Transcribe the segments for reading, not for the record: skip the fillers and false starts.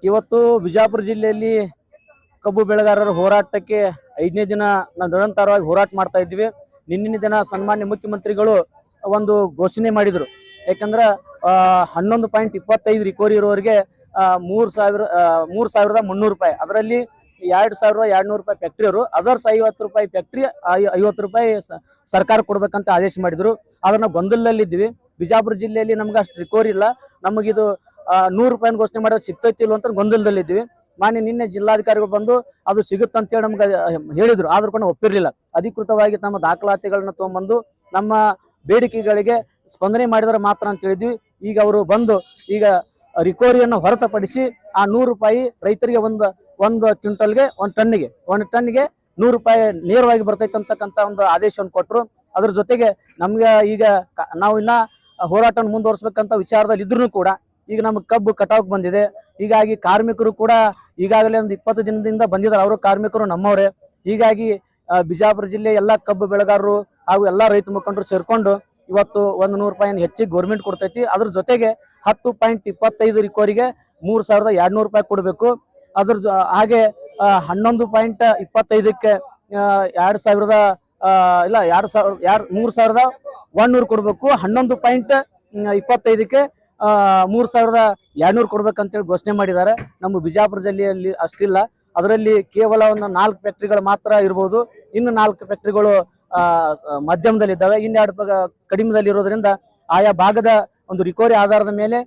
ಇವತ್ತು ಬಿಜಾಪುರ ಜಿಲ್ಲೆಯಲ್ಲಿ ಕಬ್ಬು ಬೆಳೆಗಾರರ ಹೋರಾಟಕ್ಕೆ 5ನೇ ದಿನ ನಾವು ನಿರಂತರವಾಗಿ ಹೋರಾಟ ಮಾಡ್ತಾ ಇದ್ದೀವಿ. ನಿನ್ನಿನ ದಿನ ಸನ್ಮಾನ್ಯ ಮುಖ್ಯಮಂತ್ರಿಗಳು ಒಂದು ಘೋಷಣೆ ಮಾಡಿದ್ರು. ಯಾಕಂದ್ರೆ 11.25 ರಿಕವರಿ ಇರೋರಿಗೆ 3,300 ರೂಪಾಯಿ, ಅದರಲ್ಲಿ 2,200 ರೂಪಾಯಿ ಫ್ಯಾಕ್ಟ್ರಿ ಅವರು, ಅದರ್ಸ್ 50 ರೂಪಾಯಿ ಫ್ಯಾಕ್ಟ್ರಿ, 50 ರೂಪಾಯಿ ಸರ್ಕಾರ ಕೊಡ್ಬೇಕಂತ ಆದೇಶ ಮಾಡಿದ್ರು. ಅದನ್ನ ಗೊಂದಲದಲ್ಲಿದ್ದೀವಿ. ಬಿಜಾಪುರ ಜಿಲ್ಲೆಯಲ್ಲಿ ನಮ್ಗೆ ಅಷ್ಟು ರಿಕವರಿ ಇಲ್ಲ, ನಮಗಿದು 100 ರೂಪಾಯಿ ಘೋಷಣೆ ಮಾಡೋದು ಸಿಗ್ತೈತಿ ಇಲ್ಲ ಅಂತ ಗೊಂದಲದಲ್ಲಿದ್ದೀವಿ. ನಿನ್ನೆ ಜಿಲ್ಲಾಧಿಕಾರಿಗಳು ಬಂದು ಅದು ಸಿಗುತ್ತಂತೇಳಿ ನಮ್ಗೆ ಹೇಳಿದ್ರು, ಆದ್ರೂ ಕೂಡ ಒಪ್ಪಿರ್ಲಿಲ್ಲ. ಅಧಿಕೃತವಾಗಿ ತಮ್ಮ ದಾಖಲಾತಿಗಳನ್ನ ತಗೊಂಡ್ಬಂದು ನಮ್ಮ ಬೇಡಿಕೆಗಳಿಗೆ ಸ್ಪಂದನೆ ಮಾಡಿದ್ರೆ ಮಾತ್ರ ಅಂತ ಹೇಳಿದ್ವಿ. ಈಗ ಅವರು ಬಂದು ಈಗ ರಿಕವರಿಯನ್ನು ಹೊರತುಪಡಿಸಿ ಆ 100 ರೂಪಾಯಿ ರೈತರಿಗೆ ಒಂದು ಕ್ವಿಂಟಲ್ಗೆ 1 ಟನ್ನಿಗೆ 100 ರೂಪಾಯಿ ನೇರವಾಗಿ ಬರ್ತೈತೆ ಅಂತಕ್ಕಂಥ ಒಂದು ಆದೇಶವನ್ನು ಕೊಟ್ಟರು. ಅದ್ರ ಜೊತೆಗೆ ನಮ್ಗೆ ಈಗ ನಾವು ಇನ್ನ ಹೋರಾಟ ಮುಂದುವರಿಸಬೇಕಂತ ವಿಚಾರದಲ್ಲಿ ಇದ್ರೂ ಕೂಡ ಈಗ ನಮ್ಗೆ ಕಬ್ಬು ಕಟಾವ್ಗೆ ಬಂದಿದೆ. ಹೀಗಾಗಿ ಕಾರ್ಮಿಕರು ಕೂಡ ಈಗಾಗಲೇ ಒಂದು 20 ದಿನದಿಂದ ಬಂದಿದ್ದಾರೆ. ಅವರು ಕಾರ್ಮಿಕರು ನಮ್ಮವರೇ. ಹೀಗಾಗಿ ಬಿಜಾಪುರ ಜಿಲ್ಲೆ ಎಲ್ಲ ಕಬ್ಬು ಬೆಳೆಗಾರರು ಹಾಗೂ ಎಲ್ಲ ರೈತ ಮುಖಂಡರು ಸೇರ್ಕೊಂಡು ಇವತ್ತು 100 ರೂಪಾಯಿಯನ್ನು ಹೆಚ್ಚಿಗೆ ಗೌರ್ಮೆಂಟ್ ಕೊಡ್ತೈತಿ. ಅದ್ರ ಜೊತೆಗೆ 10.25 ರಿಕವರಿಗೆ 3,200 ರೂಪಾಯಿ ಕೊಡಬೇಕು. ಅದ್ರ ಹಾಗೆ 11.25ಕ್ಕೆ 3,100 ಕೊಡ್ಬೇಕು. 11.25ಕ್ಕೆ 3,200 ಕೊಡ್ಬೇಕಂತೇಳಿ ಘೋಷಣೆ ಮಾಡಿದ್ದಾರೆ. ನಮ್ಮ ಬಿಜಾಪುರ ಜಿಲ್ಲೆಯಲ್ಲಿ ಅಷ್ಟಿಲ್ಲ, ಅದರಲ್ಲಿ ಕೇವಲ ಒಂದು 4 ಫ್ಯಾಕ್ಟ್ರಿಗಳು ಮಾತ್ರ ಇರ್ಬೋದು. ಇನ್ನು 4 ಫ್ಯಾಕ್ಟ್ರಿಗಳು ಮಧ್ಯಮದಲ್ಲಿದ್ದಾವೆ, ಇನ್ನೆರಡು ಕಡಿಮೆದಲ್ಲಿ ಇರೋದ್ರಿಂದ ಆಯಾ ಭಾಗದ ಒಂದು ರಿಕವರಿ ಆಧಾರದ ಮೇಲೆ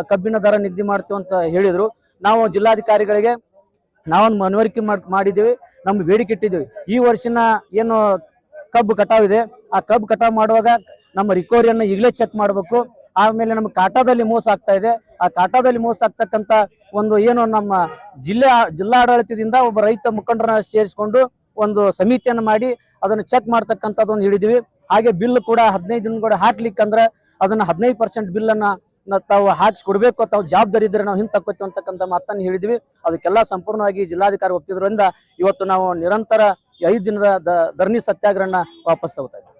ಕಬ್ಬಿನ ದರ ನಿಗದಿ ಮಾಡ್ತೀವಿ ಅಂತ ಹೇಳಿದ್ರು. ನಾವು ಜಿಲ್ಲಾಧಿಕಾರಿಗಳಿಗೆ ನಾವೊಂದು ಮನವರಿಕೆ ಮಾಡಿದ್ದೀವಿ, ನಮ್ಗೆ ಬೇಡಿಕೆ ಇಟ್ಟಿದ್ದೀವಿ. ಈ ವರ್ಷನ ಏನು ಕಬ್ಬು ಕಟಾವಿದೆ, ಆ ಕಬ್ಬು ಕಟಾವು ಮಾಡುವಾಗ ನಮ್ಮ ರಿಕವರಿಯನ್ನು ಈಗಲೇ ಚೆಕ್ ಮಾಡಬೇಕು. ಆಮೇಲೆ ನಮ್ಮ ಕಾಟಾದಲ್ಲಿ ಮೋಸ ಆಗ್ತಾ ಇದೆ. ಆ ಕಾಟಾದಲ್ಲಿ ಮೋಸ ಆಗ್ತಕ್ಕಂಥ ಒಂದು ಏನು ನಮ್ಮ ಜಿಲ್ಲಾಡಳಿತದಿಂದ ಒಬ್ಬ ರೈತ ಮುಖಂಡರನ್ನ ಸೇರಿಸಿಕೊಂಡು ಒಂದು ಸಮಿತಿಯನ್ನು ಮಾಡಿ ಅದನ್ನು ಚೆಕ್ ಮಾಡ್ತಕ್ಕಂಥದ್ದೊಂದು ಹಿಡಿದಿವಿ. ಹಾಗೆ ಬಿಲ್ ಕೂಡ 15 ದಿನಗಳು ಹಾಕ್ಲಿಕ್ಕಂದ್ರೆ ಅದನ್ನ 15% ಬಿಲ್ಲನ್ನು ತಾವು ಹಾಕಿಸ್ಕೊಡ್ಬೇಕು, ತಾವು ಜವಾಬ್ದಾರಿ ಇದ್ರೆ ನಾವು ಹಿಂದೆ ತಕ್ಕೋತೀವಿ ಅಂತಕ್ಕಂಥ ಮಾತನ್ನು ಹೇಳಿದ್ವಿ. ಅದಕ್ಕೆಲ್ಲ ಸಂಪೂರ್ಣವಾಗಿ ಜಿಲ್ಲಾಧಿಕಾರಿ ಒಪ್ಪಿದ್ರಿಂದ ಇವತ್ತು ನಾವು ನಿರಂತರ 5 ದಿನದ ಧರಣಿ ಸತ್ಯಾಗ್ರಹನ ವಾಪಸ್ ತಗೋತಾ ಇದ್ದೀವಿ.